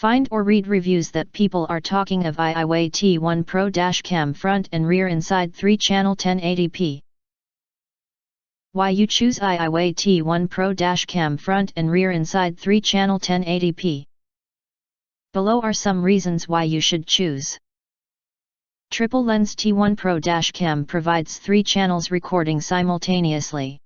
Find or read reviews that people are talking of iiwey T1-pro dashcam front and rear inside 3-channel 1080p. Why you choose iiwey T1-pro dashcam front and rear inside 3-channel 1080p. Below are some reasons why you should choose. Triple lens T1-pro dashcam provides 3 channels recording simultaneously.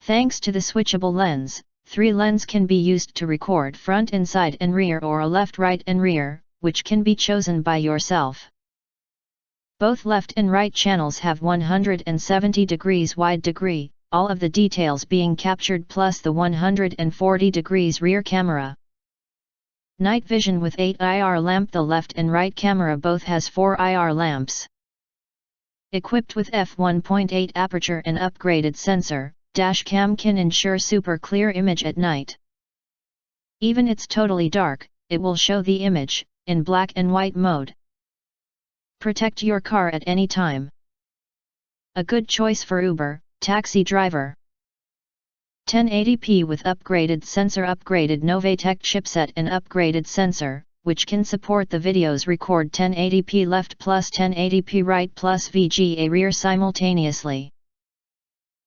Thanks to the switchable lens, 3 lenses can be used to record front and side and rear, or a left, right and rear, which can be chosen by yourself. Both left and right channels have 170 degrees wide degree, all of the details being captured plus the 140 degrees rear camera. Night vision with 8 IR lamp. The left and right camera both has 4 IR lamps. Equipped with f1.8 aperture and upgraded sensor, dashcam can ensure super clear image at night. Even it's totally dark, it will show the image, in black and white mode. Protect your car at any time. A good choice for Uber, taxi driver. 1080p with upgraded sensor, upgraded Novatech chipset and upgraded sensor, which can support the videos record 1080p left plus 1080p right plus VGA rear simultaneously.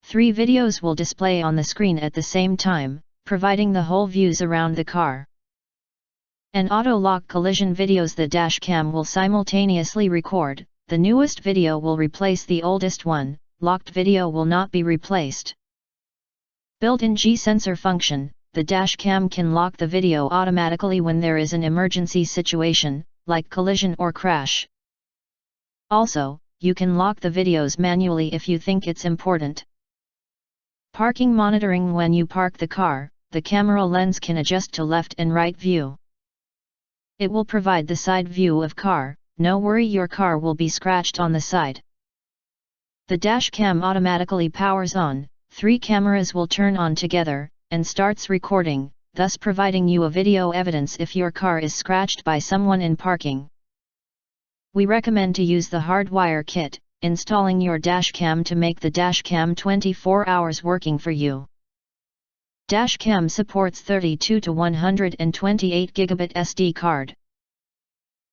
3 videos will display on the screen at the same time, providing the whole views around the car. And auto-lock collision videos. The dashcam will simultaneously record, the newest video will replace the oldest one, locked video will not be replaced. Built-in G-sensor function, the dashcam can lock the video automatically when there is an emergency situation, like collision or crash. Also, you can lock the videos manually if you think it's important. Parking monitoring. When you park the car, the camera lens can adjust to left and right view. It will provide the side view of car, no worry your car will be scratched on the side. The dashcam automatically powers on, 3 cameras will turn on together, and starts recording, thus providing you a video evidence if your car is scratched by someone in parking. We recommend to use the hardwire kit, installing your dashcam to make the dashcam 24 hours working for you. Dashcam supports 32 to 128 GB SD card.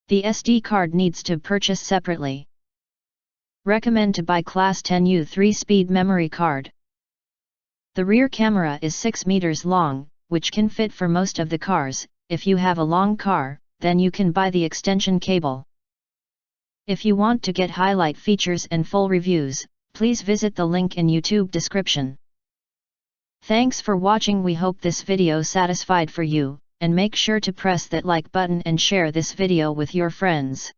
The SD card needs to purchase separately. Recommend to buy Class 10U 3-speed memory card. The rear camera is 6 meters long, which can fit for most of the cars. If you have a long car, then you can buy the extension cable. If you want to get highlight features and full reviews, please visit the link in YouTube description. Thanks for watching. We hope this video satisfied for you, and make sure to press that like button and share this video with your friends.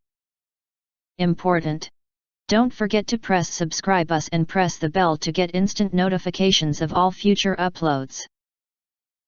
Important. Don't forget to press subscribe us and press the bell to get instant notifications of all future uploads.